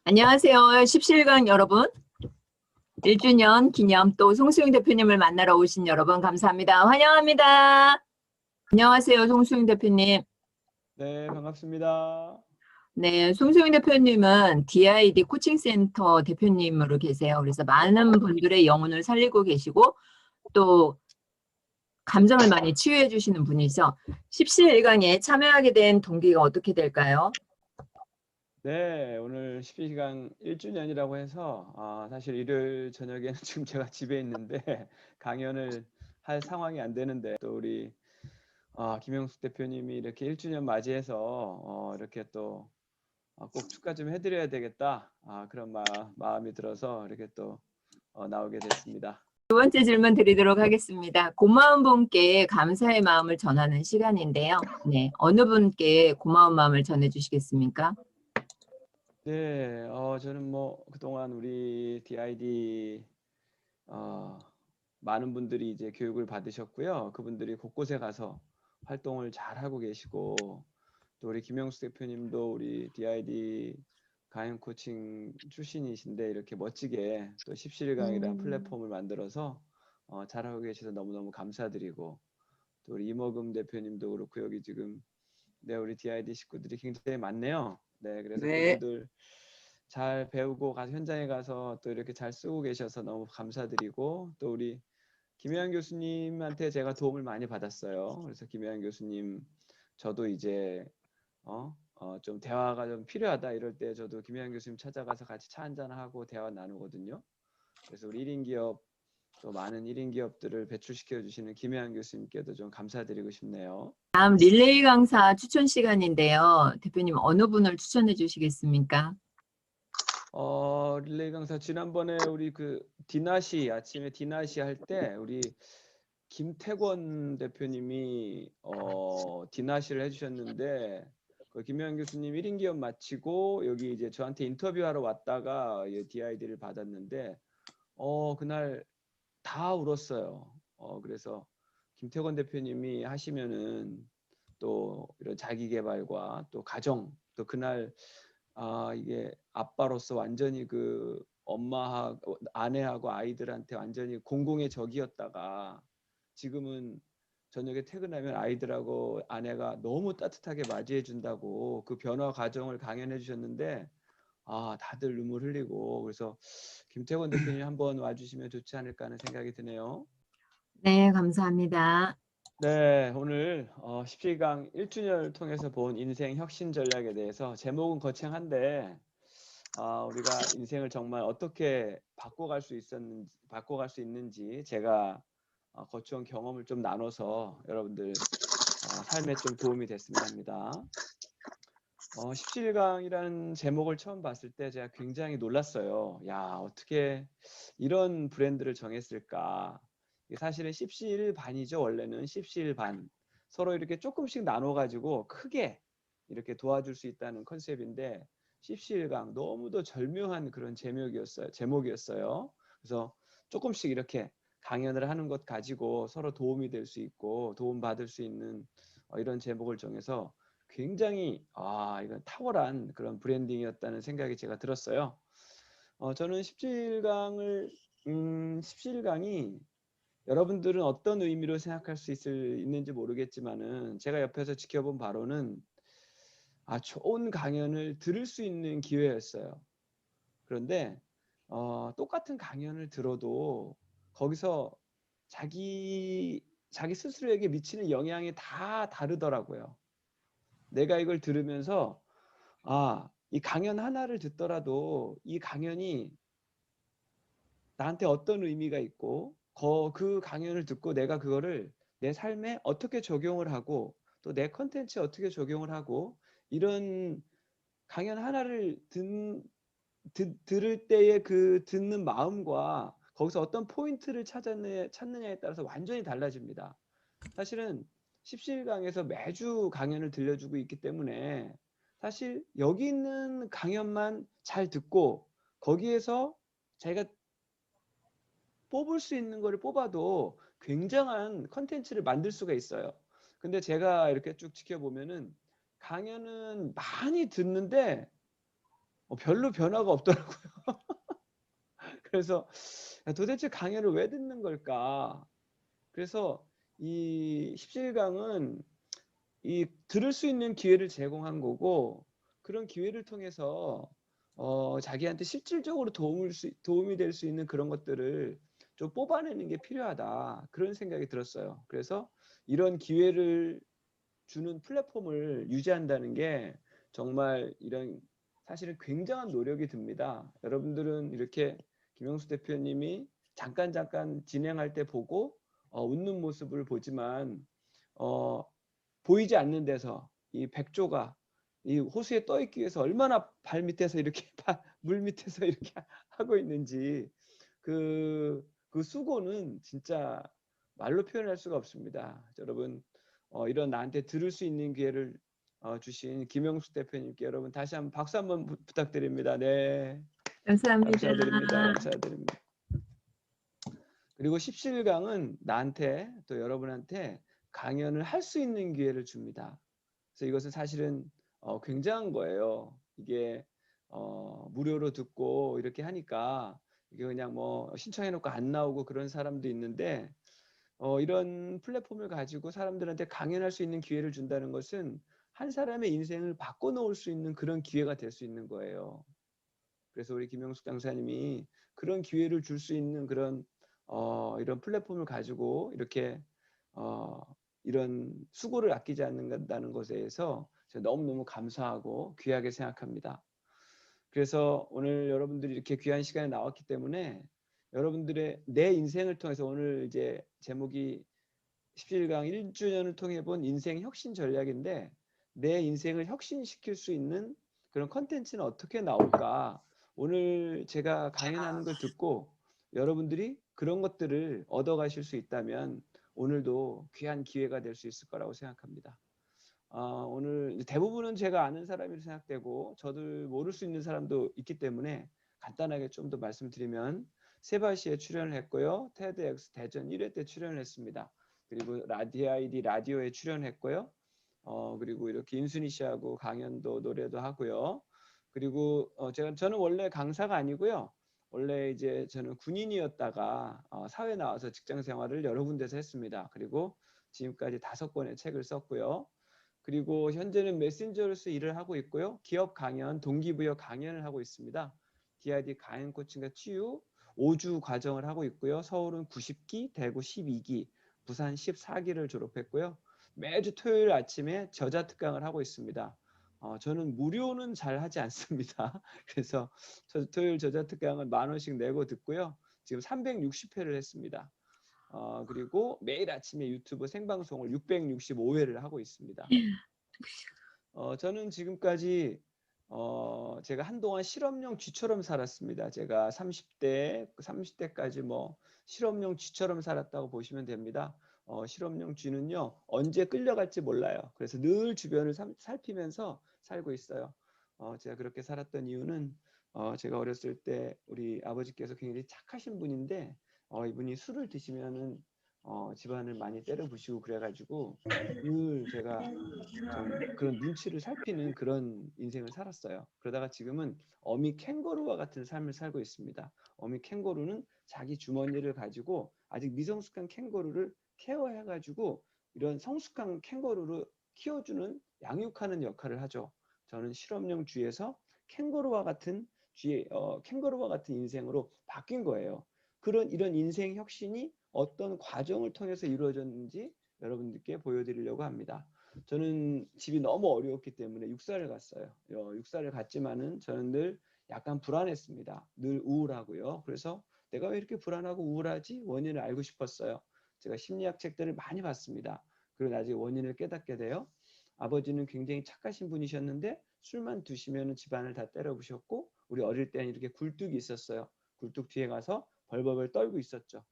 안녕하세요. 십시일강 여러분. 1주년 기념 또 송수영 대표님을 만나러 오신 여러분 감사합니다. 환영합니다. 안녕하세요. 송수영 대표님. 네, 반갑습니다. 네, 송수영 대표님은 DID 코칭센터 대표님으로 계세요. 그래서 많은 분들의 영혼을 살리고 계시고 또 감정을 많이 치유해 주시는 분이죠. 십시일강에 참여하게 된 동기가 어떻게 될까요? 네, 오늘 12시간 1주년이라고 해서 사실 일요일 저녁에는 지금 제가 집에 있는데 강연을 할 상황이 안 되는데 또 우리 김영숙 대표님이 이렇게 1주년 맞이해서 이렇게 또 꼭 축하 좀 해드려야 되겠다 그런 마음이 들어서 이렇게 또 나오게 됐습니다. 두 번째 질문 드리도록 하겠습니다. 고마운 분께 감사의 마음을 전하는 시간인데요. 네, 어느 분께 고마운 마음을 전해주시겠습니까? 네, 저는 뭐 그동안 우리 DID 많은 분들이 이제 교육을 받으셨고요. 그분들이 곳곳에 가서 활동을 잘 하고 계시고 또 우리 김영수 대표님도 우리 DID 가행 코칭 출신이신데 이렇게 멋지게 또 십시일강이라는 플랫폼을 만들어서 잘하고 계셔서 너무너무 감사드리고 또 우리 이모금 대표님도 그렇고 여기 지금 우리 DID 식구들이 굉장히 많네요. 네, 그래서 네. 그분들 잘 배우고 가서 현장에 가서 또 이렇게 잘 쓰고 계셔서 너무 감사드리고 또 우리 김혜영 교수님한테 제가 도움을 많이 받았어요. 그래서 김혜영 교수님 저도 이제 좀 대화가 좀 필요하다 이럴 때 저도 김혜영 교수님 찾아가서 같이 차 한잔 하고 대화 나누거든요. 그래서 우리 1인 기업 또 많은 1인 기업들을 배출시켜 주시는 김혜영 교수님께도 좀 감사드리고 싶네요. 다음 릴레이 강사 추천 시간인데요. 대표님 어느 분을 추천해 주시겠습니까? 릴레이 강사 지난번에 우리 그 디나시 아침에 디나시 할 때 우리 김태권 대표님이 디나시를 해주셨는데 그 김혜영 교수님 1인 기업 마치고 여기 이제 저한테 인터뷰하러 왔다가 DID를 받았는데 그날 다 울었어요. 그래서 김태권 대표님이 하시면은 또 이런 자기 개발과 또 가정 또 그날 이게 아빠로서 완전히 그 엄마하고 아내하고 아이들한테 완전히 공공의 적이었다가 지금은 저녁에 퇴근하면 아이들하고 아내가 너무 따뜻하게 맞이해 준다고 그 변화 과정을 강연해 주셨는데 다들 눈물 흘리고 그래서 김태권 대표님 한번 와주시면 좋지 않을까 하는 생각이 드네요. 네, 감사합니다. 네, 오늘 17강 1주년을 통해서 본 인생 혁신 전략에 대해서 제목은 거창한데 우리가 인생을 정말 어떻게 바꿔갈 수 있는지 제가 거쳐온 경험을 좀 나눠서 여러분들 삶에 좀 도움이 됐으면 합니다. 17강이라는 제목을 처음 봤을 때 제가 굉장히 놀랐어요. 야, 어떻게 이런 브랜드를 정했을까? 사실은 십시일반이죠. 원래는 십시일반. 서로 이렇게 조금씩 나눠가지고 크게 이렇게 도와줄 수 있다는 컨셉인데 십시일강 너무도 절묘한 그런 제목이었어요. 그래서 조금씩 이렇게 강연을 하는 것 가지고 서로 도움이 될 수 있고 도움받을 수 있는 이런 제목을 정해서 굉장히 이건 탁월한 그런 브랜딩이었다는 생각이 제가 들었어요. 저는 십시일강이 여러분들은 어떤 의미로 생각할 수 있는지 모르겠지만은 제가 옆에서 지켜본 바로는 좋은 강연을 들을 수 있는 기회였어요. 그런데 똑같은 강연을 들어도 거기서 자기 스스로에게 미치는 영향이 다 다르더라고요. 내가 이걸 들으면서 이 강연 하나를 듣더라도 이 강연이 나한테 어떤 의미가 있고 그 강연을 듣고 내가 그거를 내 삶에 어떻게 적용을 하고 또 내 컨텐츠에 어떻게 적용을 하고 이런 강연 하나를 들을 때의 그 듣는 마음과 거기서 어떤 포인트를 찾느냐에 따라서 완전히 달라집니다. 사실은 십시일강에서 매주 강연을 들려주고 있기 때문에 사실 여기 있는 강연만 잘 듣고 거기에서 자기가 뽑을 수 있는 거를 뽑아도 굉장한 컨텐츠를 만들 수가 있어요. 근데 제가 이렇게 쭉 지켜보면은 강연은 많이 듣는데 별로 변화가 없더라고요. 그래서 도대체 강연을 왜 듣는 걸까? 그래서 이 17강은 이 들을 수 있는 기회를 제공한 거고, 그런 기회를 통해서 자기한테 실질적으로 도움이 될 수 있는 그런 것들을 좀 뽑아내는 게 필요하다, 그런 생각이 들었어요. 그래서 이런 기회를 주는 플랫폼을 유지한다는 게 정말 이런 사실은 굉장한 노력이 듭니다. 여러분들은 이렇게 김영수 대표님이 잠깐 진행할 때 보고 웃는 모습을 보지만 어, 보이지 않는 데서 이 백조가 이 호수에 떠 있기 위해서 얼마나 발 밑에서 이렇게 물 밑에서 이렇게 하고 있는지, 그 수고는 진짜 말로 표현할 수가 없습니다. 여러분, 이런 나한테 들을 수 있는 기회를 주신 김영숙 대표님께 여러분 다시 한번 박수 한번 부탁드립니다. 네, 감사합니다. 감사드립니다. 그리고 17강은 나한테 또 여러분한테 강연을 할 수 있는 기회를 줍니다. 그래서 이것은 사실은 굉장한 거예요. 이게 무료로 듣고 이렇게 하니까 이게 그냥 뭐 신청해놓고 안 나오고 그런 사람도 있는데, 이런 플랫폼을 가지고 사람들한테 강연할 수 있는 기회를 준다는 것은 한 사람의 인생을 바꿔놓을 수 있는 그런 기회가 될 수 있는 거예요. 그래서 우리 김영숙 장사님이 그런 기회를 줄 수 있는 그런 이런 플랫폼을 가지고 이렇게 어, 이런 수고를 아끼지 않는다는 것에 대해서 제가 너무너무 감사하고 귀하게 생각합니다. 그래서 오늘 여러분들이 이렇게 귀한 시간에 나왔기 때문에 여러분들의 내 인생을 통해서, 오늘 이제 제목이 17강 1주년을 통해 본 인생 혁신 전략인데, 내 인생을 혁신시킬 수 있는 그런 컨텐츠는 어떻게 나올까? 오늘 제가 강연하는 걸 듣고 여러분들이 그런 것들을 얻어가실 수 있다면 오늘도 귀한 기회가 될 수 있을 거라고 생각합니다. 오늘 대부분은 제가 아는 사람이라 생각되고 저도 모를 수 있는 사람도 있기 때문에 간단하게 좀 더 말씀드리면, 세바시에 출연을 했고요. 테드엑스 대전 1회 때 출연을 했습니다. 그리고 라디아이디 라디오에 출연했고요. 그리고 이렇게 인순이 씨하고 강연도 노래도 하고요. 그리고 저는 원래 강사가 아니고요. 원래 이제 저는 군인이었다가 사회 나와서 직장 생활을 여러 군데서 했습니다. 그리고 지금까지 5권의 책을 썼고요. 그리고 현재는 메신저로서 일을 하고 있고요. 기업 강연, 동기부여 강연을 하고 있습니다. DID 강연 코칭과 치유 5주 과정을 하고 있고요. 서울은 90기, 대구 12기, 부산 14기를 졸업했고요. 매주 토요일 아침에 저자 특강을 하고 있습니다. 저는 무료는 잘 하지 않습니다. 그래서 토요일 저자 특강을 10,000원씩 내고 듣고요. 지금 360회를 했습니다. 그리고 매일 아침에 유튜브 생방송을 665회를 하고 있습니다. 저는 지금까지 제가 한동안 실험용 쥐처럼 살았습니다. 제가 30대까지 뭐 실험용 쥐처럼 살았다고 보시면 됩니다. 실험용 쥐는요, 언제 끌려갈지 몰라요. 그래서 늘 주변을 살피면서 살고 있어요. 제가 그렇게 살았던 이유는 제가 어렸을 때 우리 아버지께서 굉장히 착하신 분인데, 이분이 술을 드시면은 집안을 많이 때려 부시고 그래가지고 늘 제가 좀 그런 눈치를 살피는 그런 인생을 살았어요. 그러다가 지금은 어미 캥거루와 같은 삶을 살고 있습니다. 어미 캥거루는 자기 주머니를 가지고 아직 미성숙한 캥거루를 케어해가지고 이런 성숙한 캥거루를 키워주는, 양육하는 역할을 하죠. 저는 실험용 쥐에서 캥거루와 같은 캥거루와 같은 인생으로 바뀐 거예요. 이런 인생 혁신이 어떤 과정을 통해서 이루어졌는지 여러분들께 보여드리려고 합니다. 저는 집이 너무 어려웠기 때문에 육사를 갔어요. 육사를 갔지만은 저는 늘 약간 불안했습니다. 늘 우울하고요. 그래서 내가 왜 이렇게 불안하고 우울하지? 원인을 알고 싶었어요. 제가 심리학 책들을 많이 봤습니다. 그리고 나중에 원인을 깨닫게 돼요. 아버지는 굉장히 착하신 분이셨는데 술만 드시면 집안을 다 때려 부셨고, 우리 어릴 때는 이렇게 굴뚝이 있었어요. 굴뚝 뒤에 가서 벌벌벌 떨고 있었죠.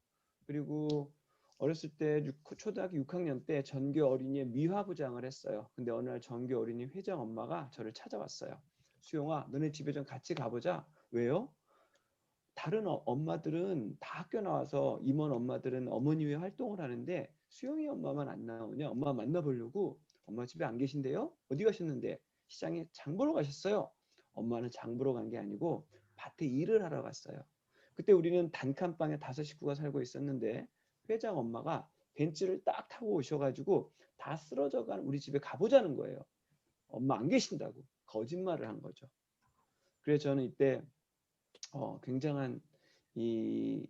그리고 어렸을 때 초등학교 6학년 때 전교 어린이의 미화부장을 했어요. 근데 어느 날 전교 어린이 회장 엄마가 저를 찾아왔어요. 수용아, 너네 집에 좀 같이 가보자. 왜요? 다른 엄마들은 다 학교 나와서, 임원 엄마들은 어머니회 활동을 하는데 수용이 엄마만 안 나오냐? 엄마 만나보려고. 엄마 집에 안 계신데요? 어디 가셨는데? 시장에 장 보러 가셨어요. 엄마는 장 보러 간 게 아니고 밭에 일을 하러 갔어요. 그때 우리는 단칸방에 5식구가 살고 있었는데 회장 엄마가 벤츠를 딱 타고 오셔가지고 다 쓰러져간 우리 집에 가보자는 거예요. 엄마 안 계신다고 거짓말을 한 거죠. 그래서 저는 이때 굉장한 이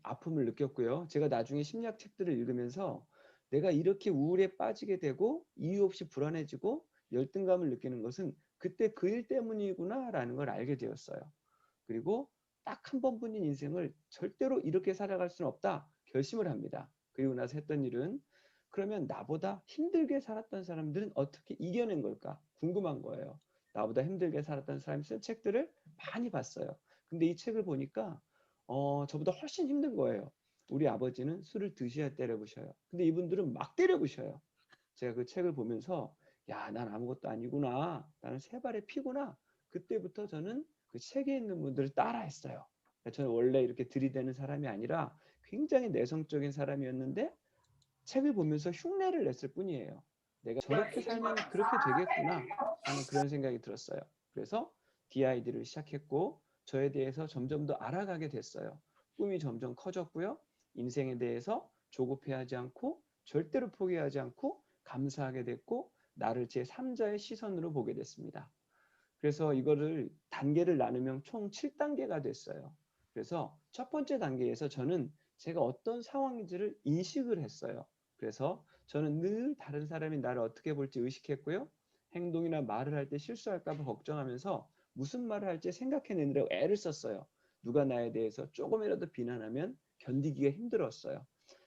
아픔을 느꼈고요. 제가 나중에 심리학 책들을 읽으면서 내가 이렇게 우울에 빠지게 되고 이유 없이 불안해지고 열등감을 느끼는 것은 그때 그 일 때문이구나라는 걸 알게 되었어요. 그리고 딱 한 번뿐인 인생을 절대로 이렇게 살아갈 수는 없다 결심을 합니다. 그리고 나서 했던 일은 그러면 나보다 힘들게 살았던 사람들은 어떻게 이겨낸 걸까 궁금한 거예요. 나보다 힘들게 살았던 사람이 쓴 책들을 많이 봤어요. 근데 이 책을 보니까 저보다 훨씬 힘든 거예요. 우리 아버지는 술을 드셔야 때려부셔요. 근데 이분들은 막 때려부셔요. 제가 그 책을 보면서 야, 난 아무것도 아니구나. 나는 세 발의 피구나. 그때부터 저는 그 책에 있는 분들을 따라했어요. 저는 원래 이렇게 들이대는 사람이 아니라 굉장히 내성적인 사람이었는데 책을 보면서 흉내를 냈을 뿐이에요. 내가 저렇게 살면 그렇게 되겠구나 하는 그런 생각이 들었어요. 그래서 DID를 시작했고 저에 대해서 점점 더 알아가게 됐어요. 꿈이 점점 커졌고요. 인생에 대해서 조급해하지 않고 절대로 포기하지 않고 감사하게 됐고 나를 제3자의 시선으로 보게 됐습니다. 그래서 이거를 단계를 나누면 총 7단계가 됐어요. 그래서 첫 번째 단계에서 저는 제가 어떤 상황인지를 인식을 했어요. 그래서 저는 늘 다른 사람이 나를 어떻게 볼지 의식했고요. 행동이나 말을 할 때 실수할까 봐 걱정하면서 무슨 말을 할지 생각해내느라고 애를 썼어요. 누가 나에 대해서 조금이라도 비난하면 견디기가 힘들었어요.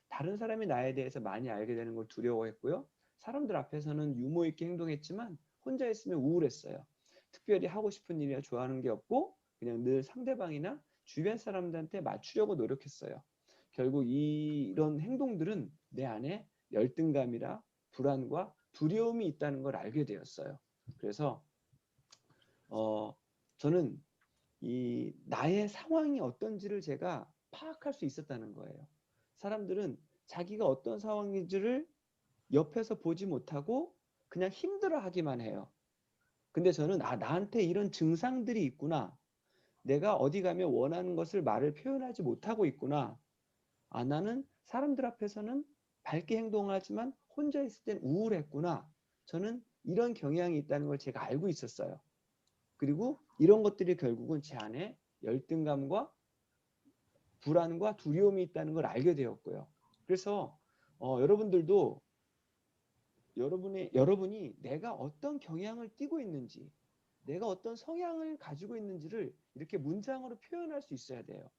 다른 사람이 나에 대해서 많이 알게 되는 걸 두려워했고요. 사람들 앞에서는 유머 있게 행동했지만 혼자 있으면 우울했어요. 특별히 하고 싶은 일이나 좋아하는 게 없고 그냥 늘 상대방이나 주변 사람들한테 맞추려고 노력했어요. 결국 이런 행동들은 내 안에 열등감이라 불안과 두려움이 있다는 걸 알게 되었어요. 그래서 저는 이 나의 상황이 어떤지를 제가 파악할 수 있었다는 거예요. 사람들은 자기가 어떤 상황인지를 옆에서 보지 못하고 그냥 힘들어하기만 해요. 근데 저는 나한테 이런 증상들이 있구나. 내가 어디 가면 원하는 것을 말을 표현하지 못하고 있구나. 나는 사람들 앞에서는 밝게 행동하지만 혼자 있을 땐 우울했구나. 저는 이런 경향이 있다는 걸 제가 알고 있었어요. 그리고 이런 것들이 결국은 제 안에 열등감과 불안과 두려움이 있다는 걸 알게 되었고요. 그래서 여러분들도 여러분이 내가 어떤 경향을 띠고 있는지, 내가 어떤 성향을 가지고 있는지를 이렇게 문장으로 표현할 수 있어야 돼요.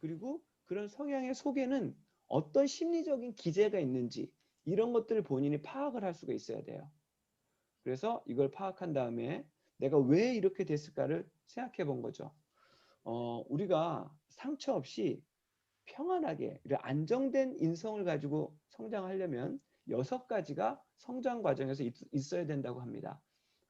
그리고 그런 성향의 속에는 어떤 심리적인 기제가 있는지 이런 것들을 본인이 파악을 할 수가 있어야 돼요. 그래서 이걸 파악한 다음에 내가 왜 이렇게 됐을까를 생각해 본 거죠. 우리가 상처 없이 평안하게 안정된 인성을 가지고 성장하려면 6가지가 성장 과정에서 있어야 된다고 합니다.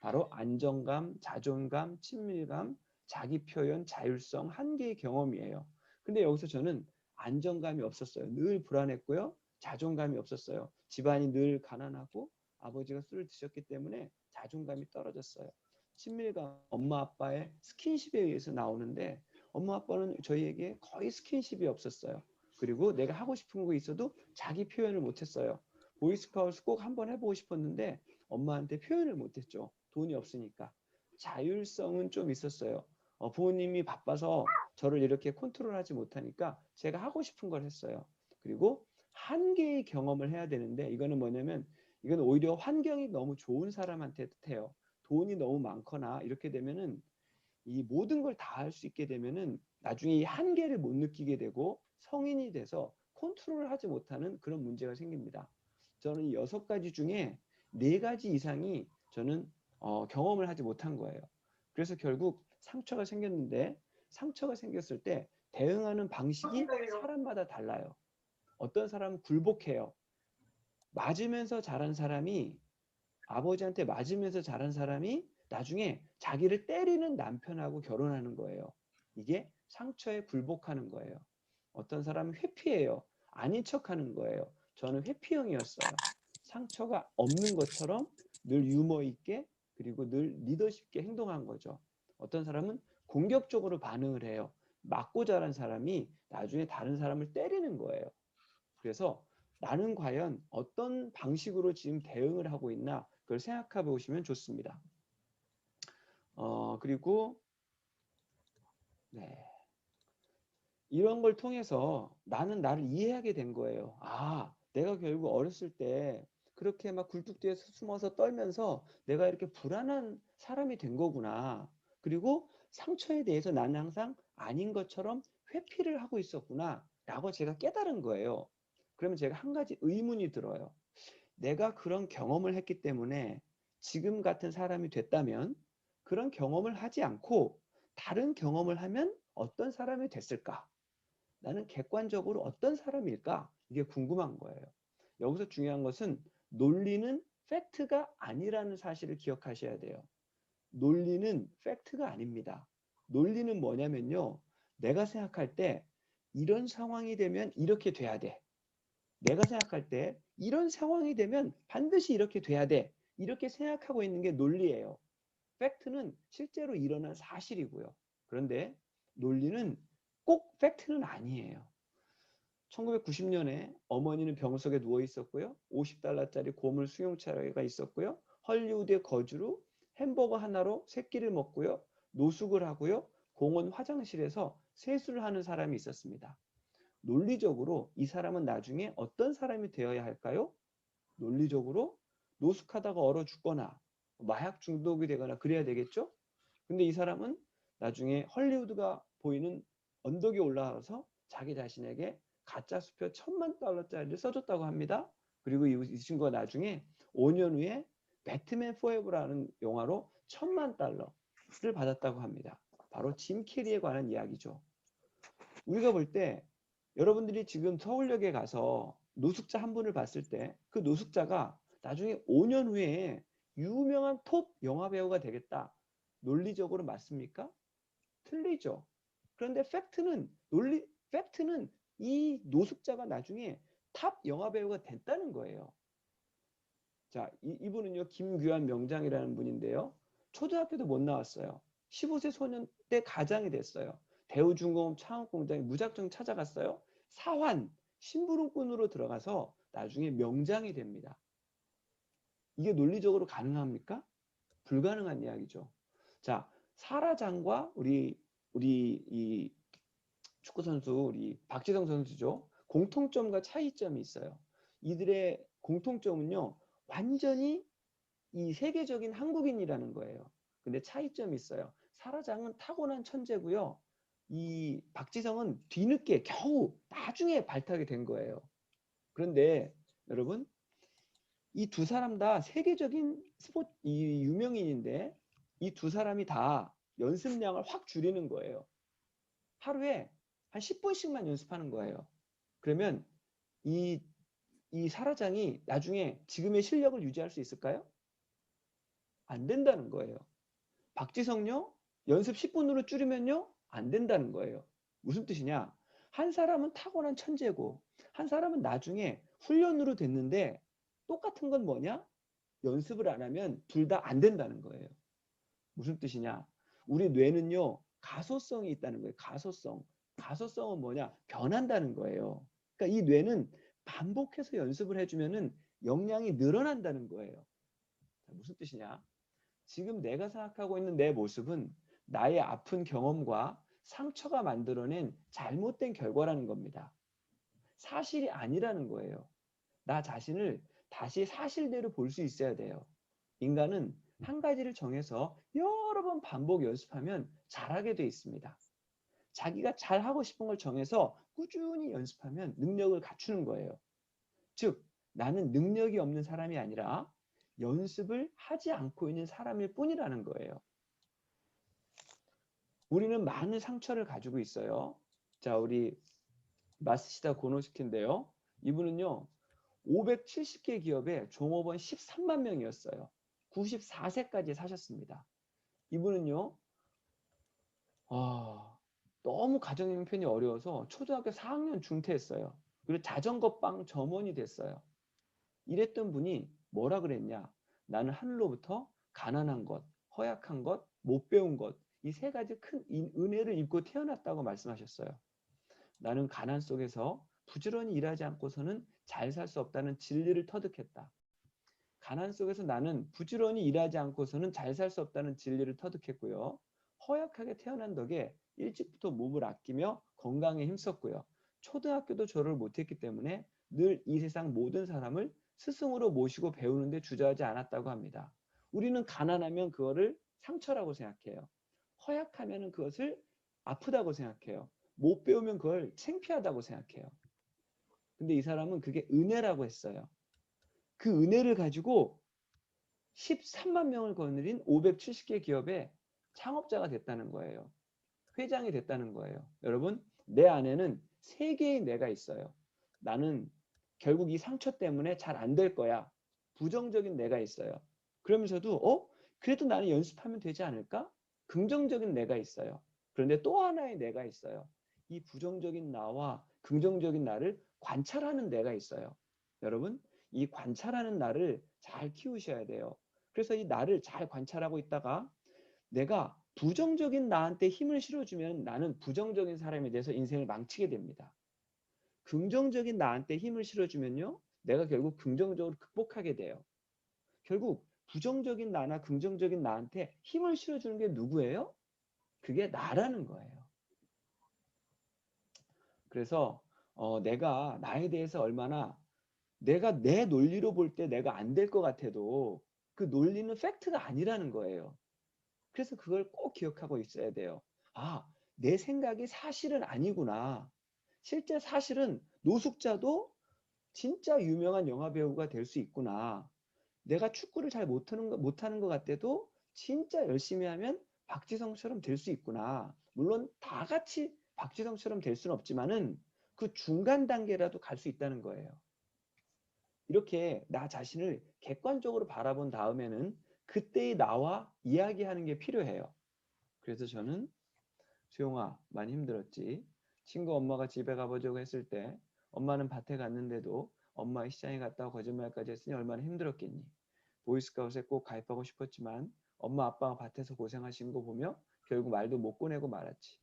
바로 안정감, 자존감, 친밀감, 자기 표현, 자율성, 한계의 경험이에요. 근데 여기서 저는 안정감이 없었어요. 늘 불안했고요. 자존감이 없었어요. 집안이 늘 가난하고 아버지가 술을 드셨기 때문에 자존감이 떨어졌어요. 친밀감, 엄마 아빠의 스킨십에 의해서 나오는데 엄마 아빠는 저희에게 거의 스킨십이 없었어요. 그리고 내가 하고 싶은 거 있어도 자기 표현을 못했어요. 보이스카우트 꼭 한번 해보고 싶었는데 엄마한테 표현을 못했죠. 돈이 없으니까. 자율성은 좀 있었어요. 부모님이 바빠서 저를 이렇게 컨트롤하지 못하니까 제가 하고 싶은 걸 했어요. 그리고 한계의 경험을 해야 되는데 이거는 뭐냐면 이건 오히려 환경이 너무 좋은 사람한테 뜻해요. 돈이 너무 많거나 이렇게 되면은 이 모든 걸 다 할 수 있게 되면은 나중에 이 한계를 못 느끼게 되고 성인이 돼서 컨트롤을 하지 못하는 그런 문제가 생깁니다. 저는 이 6가지 중에 4가지 이상이 저는 경험을 하지 못한 거예요. 그래서 결국 상처가 생겼는데 상처가 생겼을 때 대응하는 방식이 사람마다 달라요. 어떤 사람은 굴복해요. 맞으면서 자란 사람이 아버지한테 맞으면서 자란 사람이 나중에 자기를 때리는 남편하고 결혼하는 거예요. 이게 상처에 굴복하는 거예요. 어떤 사람은 회피해요. 아닌 척하는 거예요. 저는 회피형이었어요. 상처가 없는 것처럼 늘 유머 있게 그리고 늘 리더십있게 행동한 거죠. 어떤 사람은 공격적으로 반응을 해요. 맞고 자란 사람이 나중에 다른 사람을 때리는 거예요. 그래서 나는 과연 어떤 방식으로 지금 대응을 하고 있나 그걸 생각해 보시면 좋습니다. 그리고 네. 이런 걸 통해서 나는 나를 이해하게 된 거예요. 아, 내가 결국 어렸을 때 그렇게 막 굴뚝뒤에 숨어서 떨면서 내가 이렇게 불안한 사람이 된 거구나. 그리고 상처에 대해서 나는 항상 아닌 것처럼 회피를 하고 있었구나. 라고 제가 깨달은 거예요. 그러면 제가 한 가지 의문이 들어요. 내가 그런 경험을 했기 때문에 지금 같은 사람이 됐다면 그런 경험을 하지 않고 다른 경험을 하면 어떤 사람이 됐을까? 나는 객관적으로 어떤 사람일까? 이게 궁금한 거예요. 여기서 중요한 것은 논리는 팩트가 아니라는 사실을 기억하셔야 돼요. 논리는 팩트가 아닙니다. 논리는 뭐냐면요. 내가 생각할 때 이런 상황이 되면 이렇게 돼야 돼. 내가 생각할 때 이런 상황이 되면 반드시 이렇게 돼야 돼. 이렇게 생각하고 있는 게 논리예요. 팩트는 실제로 일어난 사실이고요. 그런데 논리는 꼭 팩트는 아니에요. 1990년에 어머니는 병석에 누워 있었고요. $50짜리 고물 수용차가 있었고요. 헐리우드의 거주로 햄버거 하나로 세 끼를 먹고요. 노숙을 하고요. 공원 화장실에서 세수를 하는 사람이 있었습니다. 논리적으로 이 사람은 나중에 어떤 사람이 되어야 할까요? 논리적으로 노숙하다가 얼어 죽거나 마약 중독이 되거나 그래야 되겠죠? 근데 이 사람은 나중에 헐리우드가 보이는 언덕에 올라가서 자기 자신에게 가짜 수표 $10,000짜리를 써줬다고 합니다. 그리고 이 친구가 나중에 5년 후에 배트맨 포에버라는 영화로 $10,000,000를 받았다고 합니다. 바로 짐 캐리에 관한 이야기죠. 우리가 볼 때 여러분들이 지금 서울역에 가서 노숙자 한 분을 봤을 때 그 노숙자가 나중에 5년 후에 유명한 톱 영화 배우가 되겠다. 논리적으로 맞습니까? 틀리죠. 그런데 팩트는 이 노숙자가 나중에 탑 영화 배우가 됐다는 거예요. 자, 이분은요 김규환 명장이라는 분인데요. 초등학교도 못 나왔어요. 15세 소년 때 가장이 됐어요. 대우중공업 창업공장에 무작정 찾아갔어요. 사환 심부름꾼으로 들어가서 나중에 명장이 됩니다. 이게 논리적으로 가능합니까? 불가능한 이야기죠. 자, 사라장과 우리 이 축구 선수 우리 박지성 선수죠. 공통점과 차이점이 있어요. 이들의 공통점은요. 완전히 이 세계적인 한국인이라는 거예요. 근데 차이점이 있어요. 사라장은 타고난 천재고요. 이 박지성은 뒤늦게 겨우 나중에 발탁이 된 거예요. 그런데 여러분 이 두 사람 다 세계적인 스포츠 유명인인데 이 두 사람이 다 연습량을 확 줄이는 거예요. 하루에 한 10분씩만 연습하는 거예요. 그러면 이, 이 사라장이 나중에 지금의 실력을 유지할 수 있을까요? 안 된다는 거예요. 박지성요? 연습 10분으로 줄이면요? 안 된다는 거예요. 무슨 뜻이냐? 한 사람은 타고난 천재고 한 사람은 나중에 훈련으로 됐는데 똑같은 건 뭐냐? 연습을 안 하면 둘 다 안 된다는 거예요. 무슨 뜻이냐? 우리 뇌는요, 가소성이 있다는 거예요. 가소성. 가소성은 뭐냐? 변한다는 거예요. 그러니까 이 뇌는 반복해서 연습을 해주면은 역량이 늘어난다는 거예요. 무슨 뜻이냐? 지금 내가 생각하고 있는 내 모습은 나의 아픈 경험과 상처가 만들어낸 잘못된 결과라는 겁니다. 사실이 아니라는 거예요. 나 자신을 다시 사실대로 볼 수 있어야 돼요. 인간은 한 가지를 정해서 여러 번 반복 연습하면 잘하게 돼 있습니다. 자기가 잘하고 싶은 걸 정해서 꾸준히 연습하면 능력을 갖추는 거예요. 즉, 나는 능력이 없는 사람이 아니라 연습을 하지 않고 있는 사람일 뿐이라는 거예요. 우리는 많은 상처를 가지고 있어요. 자, 우리 마스시다 고노스키인데요. 이분은요, 570개 기업의 종업원 13만 명이었어요. 94세까지 사셨습니다. 이분은요, 너무 가정 형편이 어려워서 초등학교 4학년 중퇴했어요. 그리고 자전거 빵 점원이 됐어요. 이랬던 분이 뭐라 그랬냐? 나는 하늘로부터 가난한 것, 허약한 것, 못 배운 것, 이 세 가지 큰 은혜를 입고 태어났다고 말씀하셨어요. 나는 가난 속에서 부지런히 일하지 않고서는 잘 살 수 없다는 진리를 터득했다. 가난 속에서 나는 부지런히 일하지 않고서는 잘 살 수 없다는 진리를 터득했고요. 허약하게 태어난 덕에 일찍부터 몸을 아끼며 건강에 힘썼고요. 초등학교도 졸업을 못했기 때문에 늘 이 세상 모든 사람을 스승으로 모시고 배우는데 주저하지 않았다고 합니다. 우리는 가난하면 그거를 상처라고 생각해요. 허약하면 그것을 아프다고 생각해요. 못 배우면 그걸 창피하다고 생각해요. 근데 이 사람은 그게 은혜라고 했어요. 그 은혜를 가지고 13만 명을 거느린 570개 기업의 창업자가 됐다는 거예요. 회장이 됐다는 거예요. 여러분, 내 안에는 세 개의 내가 있어요. 나는 결국 이 상처 때문에 잘 안 될 거야. 부정적인 내가 있어요. 그러면서도 그래도 나는 연습하면 되지 않을까? 긍정적인 내가 있어요. 그런데 또 하나의 내가 있어요. 이 부정적인 나와 긍정적인 나를 관찰하는 내가 있어요. 여러분, 이 관찰하는 나를 잘 키우셔야 돼요. 그래서 이 나를 잘 관찰하고 있다가 내가 부정적인 나한테 힘을 실어주면 나는 부정적인 사람이 돼서 인생을 망치게 됩니다. 긍정적인 나한테 힘을 실어주면요, 내가 결국 긍정적으로 극복하게 돼요. 결국 부정적인 나나 긍정적인 나한테 힘을 실어주는 게 누구예요? 그게 나라는 거예요. 그래서 내가 나에 대해서 얼마나 내가 내 논리로 볼 때 내가 안 될 것 같아도 그 논리는 팩트가 아니라는 거예요. 그래서 그걸 꼭 기억하고 있어야 돼요. 아, 내 생각이 사실은 아니구나. 실제 사실은 노숙자도 진짜 유명한 영화 배우가 될 수 있구나. 내가 축구를 잘 못하는 것 같아도 진짜 열심히 하면 박지성처럼 될 수 있구나. 물론 다 같이 박지성처럼 될 수는 없지만은 그 중간 단계라도 갈 수 있다는 거예요. 이렇게 나 자신을 객관적으로 바라본 다음에는 그때의 나와 이야기하는 게 필요해요. 그래서 저는 수용아 많이 힘들었지. 친구 엄마가 집에 가보자고 했을 때 엄마는 밭에 갔는데도 엄마 시장에 갔다고 거짓말까지 했으니 얼마나 힘들었겠니. 보이스카웃에 꼭 가입하고 싶었지만 엄마 아빠가 밭에서 고생하신 거 보며 결국 말도 못 꺼내고 말았지.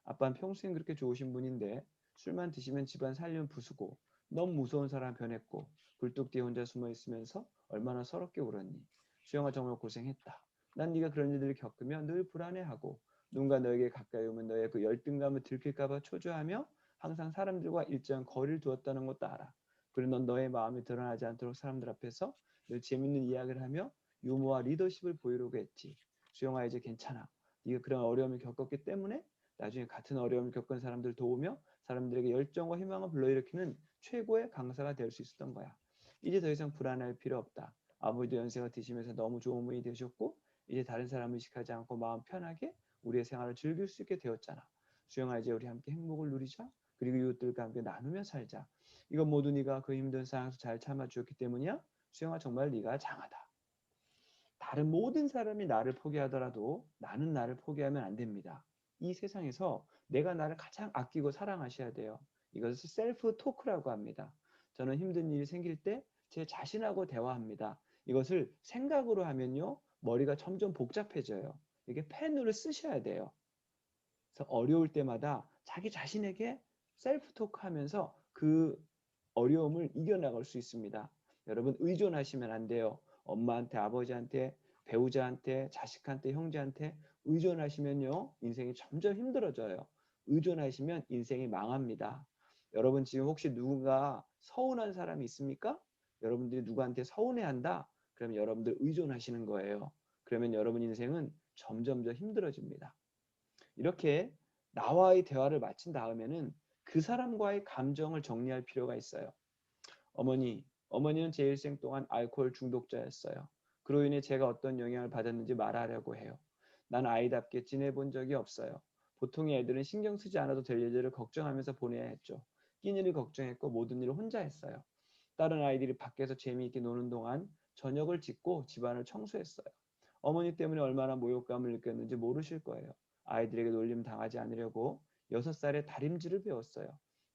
아빠는 평소엔 그렇게 좋으신 분인데 술만 드시면 집안 살림 부수고 너무 무서운 사람 변했고 굴뚝 뒤에 혼자 숨어 있으면서 얼마나 서럽게 울었니. 수영아 정말 고생했다. 난 네가 그런 일들을 겪으면 늘 불안해하고 누군가 너에게 가까이 오면 너의 그 열등감을 들킬까 봐 초조하며 항상 사람들과 일정한 거리를 두었다는 것도 알아. 그리고 넌 너의 마음이 드러나지 않도록 사람들 앞에서 늘 재밌는 이야기를 하며 유머와 리더십을 보이려고 했지. 수영아 이제 괜찮아. 네가 그런 어려움을 겪었기 때문에 나중에 같은 어려움을 겪은 사람들 도우며 사람들에게 열정과 희망을 불러일으키는 최고의 강사가 될 수 있었던 거야. 이제 더 이상 불안할 필요 없다. 아버지도 연세가 드시면서 너무 좋은 분이 되셨고 이제 다른 사람 의식하지 않고 마음 편하게 우리의 생활을 즐길 수 있게 되었잖아. 수영아 이제 우리 함께 행복을 누리자. 그리고 이웃들과 함께 나누며 살자. 이건 모두 네가 그 힘든 상황에서 잘 참아주었기 때문이야. 수영아 정말 네가 장하다. 다른 모든 사람이 나를 포기하더라도 나는 나를 포기하면 안 됩니다. 이 세상에서 내가 나를 가장 아끼고 사랑하셔야 돼요. 이것을 셀프 토크라고 합니다. 저는 힘든 일이 생길 때 제 자신하고 대화합니다. 이것을 생각으로 하면요, 머리가 점점 복잡해져요. 이게 펜으로 쓰셔야 돼요. 그래서 어려울 때마다 자기 자신에게 셀프 토크 하면서 그 어려움을 이겨나갈 수 있습니다. 여러분 의존하시면 안 돼요. 엄마한테, 아버지한테, 배우자한테, 자식한테, 형제한테 의존하시면요, 인생이 점점 힘들어져요. 의존하시면 인생이 망합니다. 여러분 지금 혹시 누군가 서운한 사람이 있습니까? 여러분들이 누구한테 서운해한다? 그러면 여러분들 의존하시는 거예요. 그러면 여러분 인생은 점점 더 힘들어집니다. 이렇게 나와의 대화를 마친 다음에는 그 사람과의 감정을 정리할 필요가 있어요. 어머니는 제 일생 동안 알코올 중독자였어요. 그로 인해 제가 어떤 영향을 받았는지 말하려고 해요. 난 아이답게 지내본 적이 없어요. 보통의 애들은 신경 쓰지 않아도 될 일들을 걱정하면서 보내야 했죠. 끼니를 걱정했고 모든 일을 혼자 했어요. 다른 아이들이 밖에서 재미있게 노는 동안 저녁을 짓고 집안을 청소했어요. 어머니 때문에 얼마나 모욕감을 느꼈는지 모르실 거예요. 아이들에게 놀림 당하지 않으려고 6살에 다림질을 배웠어요.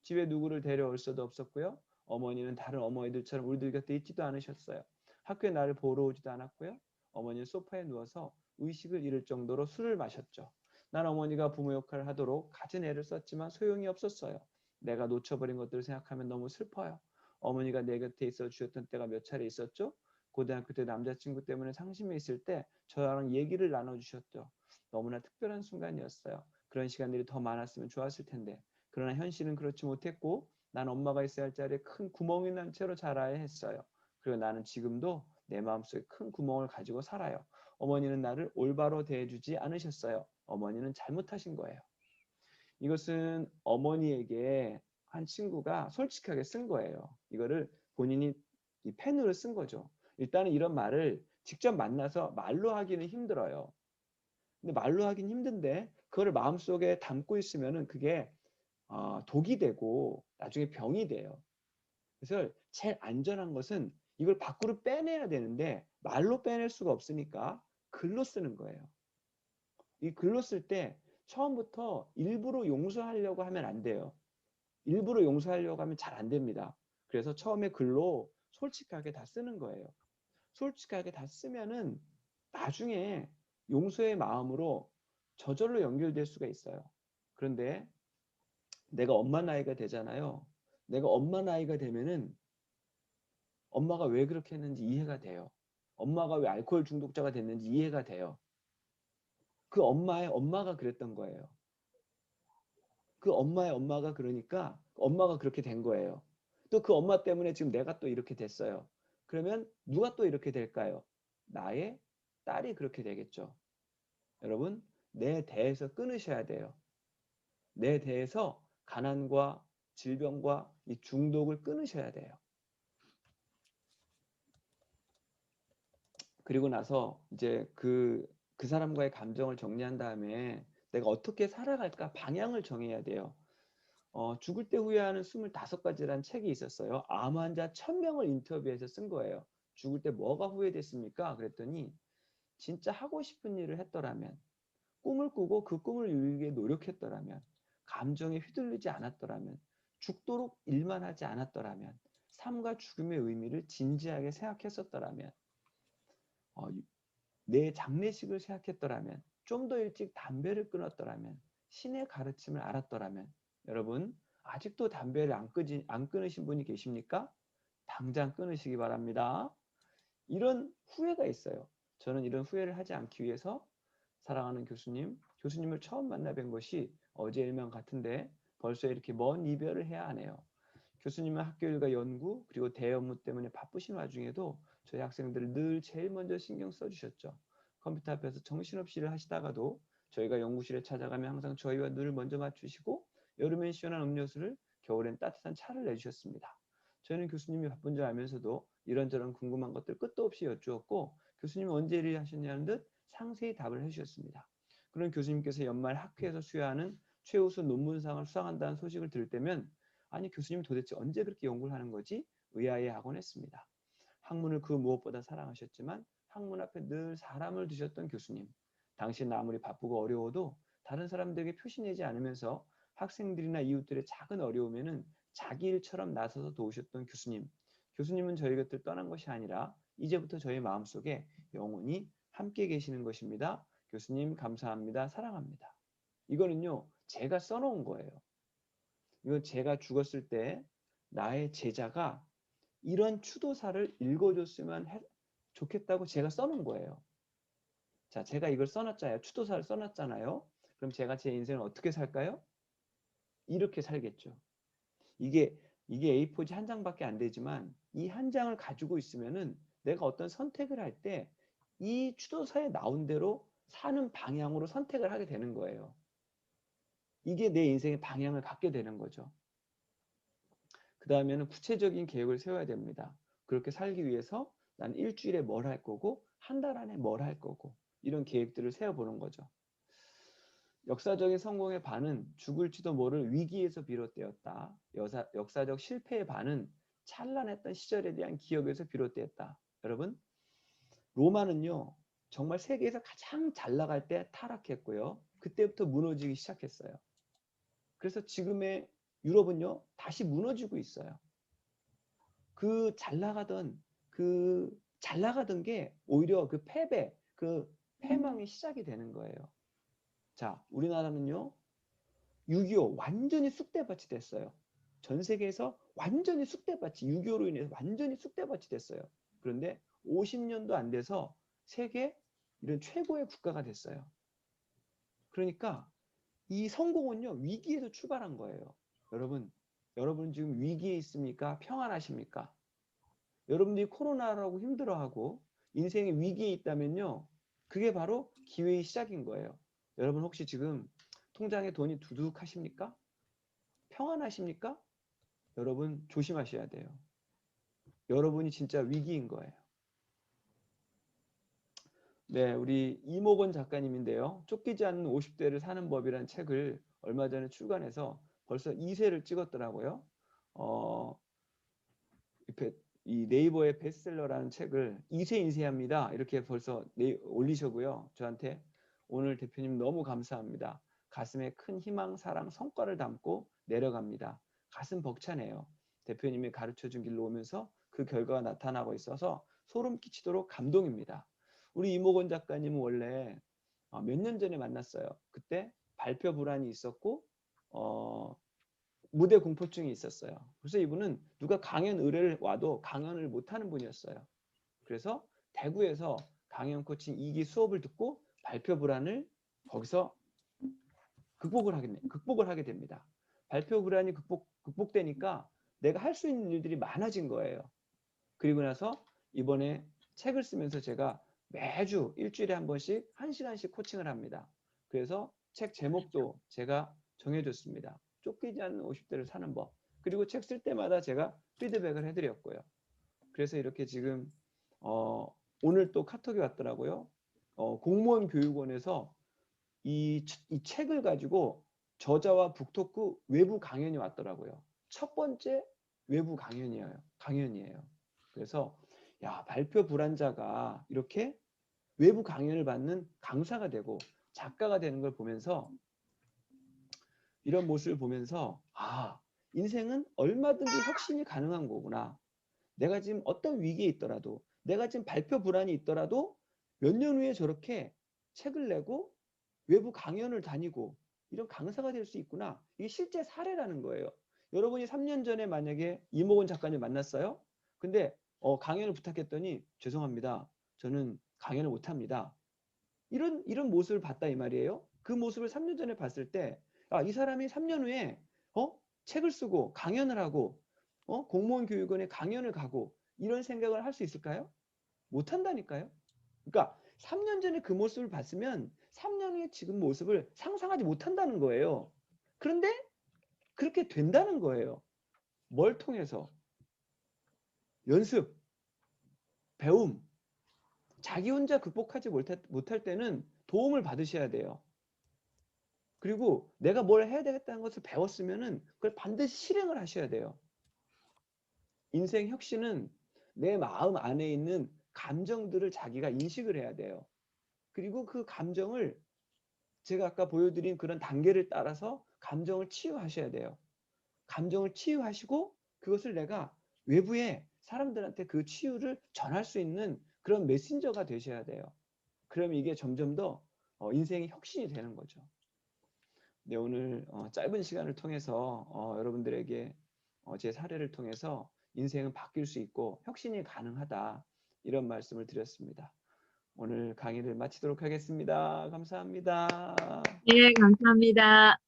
집에 누구를 데려올 수도 없었고요. 어머니는 다른 어머니들처럼 우리들 곁에 있지도 않으셨어요. 학교에 나를 보러 오지도 않았고요. 어머니는 소파에 누워서 의식을 잃을 정도로 술을 마셨죠. 난 어머니가 부모 역할을 하도록 갖은 애를 썼지만 소용이 없었어요. 내가 놓쳐버린 것들을 생각하면 너무 슬퍼요. 어머니가 내 곁에 있어 주셨던 때가 몇 차례 있었죠. 고등학교 때 남자친구 때문에 상심해 있을 때 저랑 얘기를 나눠주셨죠. 너무나 특별한 순간이었어요. 그런 시간들이 더 많았으면 좋았을 텐데. 그러나 현실은 그렇지 못했고 난 엄마가 있어야 할 자리에 큰 구멍이 난 채로 자라야 했어요. 그리고 나는 지금도 내 마음속에 큰 구멍을 가지고 살아요. 어머니는 나를 올바로 대해주지 않으셨어요. 어머니는 잘못하신 거예요. 이것은 어머니에게 한 친구가 솔직하게 쓴 거예요. 이거를 본인이 이 펜으로 쓴 거죠. 일단은 이런 말을 직접 만나서 말로 하기는 힘들어요. 근데 말로 하긴 힘든데 그거를 마음속에 담고 있으면은 그게 독이 되고 나중에 병이 돼요. 그래서 제일 안전한 것은 이걸 밖으로 빼내야 되는데 말로 빼낼 수가 없으니까 글로 쓰는 거예요. 이 글로 쓸 때 처음부터 일부러 용서하려고 하면 안 돼요. 일부러 용서하려고 하면 잘 안 됩니다. 그래서 처음에 글로 솔직하게 다 쓰는 거예요. 솔직하게 다 쓰면은 나중에 용서의 마음으로 저절로 연결될 수가 있어요. 그런데 내가 엄마 나이가 되잖아요. 내가 엄마 나이가 되면은 엄마가 왜 그렇게 했는지 이해가 돼요. 엄마가 왜 알코올 중독자가 됐는지 이해가 돼요. 그 엄마의 엄마가 그랬던 거예요. 그 엄마의 엄마가 그러니까 엄마가 그렇게 된 거예요. 또 그 엄마 때문에 지금 내가 또 이렇게 됐어요. 그러면 누가 또 이렇게 될까요? 나의 딸이 그렇게 되겠죠. 여러분, 내 대에서 끊으셔야 돼요. 내 대에서 가난과 질병과 이 중독을 끊으셔야 돼요. 그리고 나서 이제 그 사람과의 감정을 정리한 다음에 내가 어떻게 살아갈까 방향을 정해야 돼요. 죽을 때 후회하는 25가지라는 책이 있었어요. 암 환자 1000명을 인터뷰해서 쓴 거예요. 죽을 때 뭐가 후회됐습니까? 그랬더니 진짜 하고 싶은 일을 했더라면, 꿈을 꾸고 그 꿈을 이루기 위해 노력했더라면, 감정에 휘둘리지 않았더라면, 죽도록 일만 하지 않았더라면, 삶과 죽음의 의미를 진지하게 생각했었더라면, 어, 내 장례식을 생각했더라면, 좀 더 일찍 담배를 끊었더라면, 신의 가르침을 알았더라면, 여러분, 아직도 담배를 안 끊으신 분이 계십니까? 당장 끊으시기 바랍니다. 이런 후회가 있어요. 저는 이런 후회를 하지 않기 위해서 사랑하는 교수님을 처음 만나 뵌 것이 어제 일명 같은데 벌써 이렇게 먼 이별을 해야 하네요. 교수님은 학교 일과 연구 그리고 대업무 때문에 바쁘신 와중에도 저희 학생들을 늘 제일 먼저 신경 써주셨죠. 컴퓨터 앞에서 정신없이 일을 하시다가도 저희가 연구실에 찾아가면 항상 저희와 눈을 먼저 맞추시고 여름엔 시원한 음료수를 겨울엔 따뜻한 차를 내주셨습니다. 저희는 교수님이 바쁜 줄 알면서도 이런저런 궁금한 것들 끝도 없이 여쭈었고 교수님은 언제 일을 하셨냐는 듯 상세히 답을 해주셨습니다. 그런 교수님께서 연말 학회에서 수여하는 최우수 논문상을 수상한다는 소식을 들을 때면 아니 교수님 도대체 언제 그렇게 연구를 하는 거지? 의아해하곤 했습니다. 학문을 그 무엇보다 사랑하셨지만 학문 앞에 늘 사람을 두셨던 교수님. 당신 아무리 바쁘고 어려워도 다른 사람들에게 표시내지 않으면서 학생들이나 이웃들의 작은 어려움에는 자기 일처럼 나서서 도우셨던 교수님. 교수님은 저희 곁을 떠난 것이 아니라 이제부터 저희 마음속에 영원히 함께 계시는 것입니다. 교수님 감사합니다. 사랑합니다. 이거는요. 제가 써놓은 거예요. 이건 제가 죽었을 때 나의 제자가 이런 추도사를 읽어줬으면 좋겠다고 제가 써놓은 거예요. 자, 제가 이걸 써놨잖아요. 추도사를 써놨잖아요. 그럼 제가 제 인생을 어떻게 살까요? 이렇게 살겠죠. 이게 A4지 한 장밖에 안 되지만 이 한 장을 가지고 있으면은 내가 어떤 선택을 할 때 이 추도사에 나온 대로 사는 방향으로 선택을 하게 되는 거예요. 이게 내 인생의 방향을 갖게 되는 거죠. 그 다음에는 구체적인 계획을 세워야 됩니다. 그렇게 살기 위해서 난 일주일에 뭘 할 거고 한 달 안에 뭘 할 거고 이런 계획들을 세워보는 거죠. 역사적인 성공의 반은 죽을지도 모를 위기에서 비롯되었다. 역사적 실패의 반은 찬란했던 시절에 대한 기억에서 비롯되었다. 여러분, 로마는요, 정말 세계에서 가장 잘 나갈 때 타락했고요. 그때부터 무너지기 시작했어요. 그래서 지금의 유럽은요, 다시 무너지고 있어요. 그 잘 나가던 게 오히려 그 패배, 그 패망의 시작이 되는 거예요. 자, 우리나라는요. 6.25 완전히 쑥대밭이 됐어요. 전 세계에서 완전히 쑥대밭이 6.25로 인해서 완전히 쑥대밭이 됐어요. 그런데 50년도 안 돼서 세계 이런 최고의 국가가 됐어요. 그러니까 이 성공은요. 위기에서 출발한 거예요. 여러분 지금 위기에 있습니까? 평안하십니까? 여러분들이 코로나라고 힘들어하고 인생의 위기에 있다면요. 그게 바로 기회의 시작인 거예요. 여러분 혹시 지금 통장에 돈이 두둑하십니까? 평안하십니까? 여러분 조심하셔야 돼요. 여러분이 진짜 위기인 거예요. 네, 우리 이모건 작가님인데요. 쫓기지 않는 50대를 사는 법이라는 책을 얼마 전에 출간해서 벌써 2세를 찍었더라고요. 이 네이버의 베스트셀러라는 책을 2세 인쇄합니다. 이렇게 벌써 올리셔고요. 저한테 오늘 대표님 너무 감사합니다. 가슴에 큰 희망, 사랑, 성과를 담고 내려갑니다. 가슴 벅차네요. 대표님이 가르쳐준 길로 오면서 그 결과가 나타나고 있어서 소름 끼치도록 감동입니다. 우리 이모건 작가님은 원래 몇 년 전에 만났어요. 그때 발표 불안이 있었고 무대 공포증이 있었어요. 그래서 이분은 누가 강연 의뢰를 와도 강연을 못하는 분이었어요. 그래서 대구에서 강연 코칭 2기 수업을 듣고 발표 불안을 거기서 극복을 하게 됩니다. 발표 불안이 극복되니까 내가 할 수 있는 일들이 많아진 거예요. 그리고 나서 이번에 책을 쓰면서 제가 매주 일주일에 한 번씩 1시간씩 코칭을 합니다. 그래서 책 제목도 제가 정해줬습니다. 쫓기지 않는 50대를 사는 법. 그리고 책 쓸 때마다 제가 피드백을 해드렸고요. 그래서 이렇게 지금 오늘 또 카톡이 왔더라고요. 공무원 교육원에서 이 책을 가지고 저자와 북토크 외부 강연이 왔더라고요. 첫 번째 외부 강연이에요. 그래서 야, 발표 불안자가 이렇게 외부 강연을 받는 강사가 되고 작가가 되는 걸 보면서 이런 모습을 보면서 인생은 얼마든지 혁신이 가능한 거구나. 내가 지금 어떤 위기에 있더라도 내가 지금 발표 불안이 있더라도 몇 년 후에 저렇게 책을 내고 외부 강연을 다니고 이런 강사가 될 수 있구나. 이게 실제 사례라는 거예요. 여러분이 3년 전에 만약에 이모건 작가님 만났어요. 근데 강연을 부탁했더니 죄송합니다. 저는 강연을 못합니다. 이런 모습을 봤다 이 말이에요. 그 모습을 3년 전에 봤을 때 이 사람이 3년 후에 책을 쓰고 강연을 하고 공무원 교육원에 강연을 가고 이런 생각을 할 수 있을까요? 못한다니까요. 그러니까 3년 전에 그 모습을 봤으면 3년 후에 지금 모습을 상상하지 못한다는 거예요. 그런데 그렇게 된다는 거예요. 뭘 통해서? 연습, 배움. 자기 혼자 극복하지 못할 때는 도움을 받으셔야 돼요. 그리고 내가 뭘 해야 되겠다는 것을 배웠으면은 그걸 반드시 실행을 하셔야 돼요. 인생 혁신은 내 마음 안에 있는 감정들을 자기가 인식을 해야 돼요. 그리고 그 감정을 제가 아까 보여드린 그런 단계를 따라서 감정을 치유하셔야 돼요. 감정을 치유하시고 그것을 내가 외부에 사람들한테 그 치유를 전할 수 있는 그런 메신저가 되셔야 돼요. 그럼 이게 점점 더 인생의 혁신이 되는 거죠. 네, 오늘 짧은 시간을 통해서 여러분들에게 제 사례를 통해서 인생은 바뀔 수 있고 혁신이 가능하다 이런 말씀을 드렸습니다. 오늘 강의를 마치도록 하겠습니다. 감사합니다. 네, 감사합니다.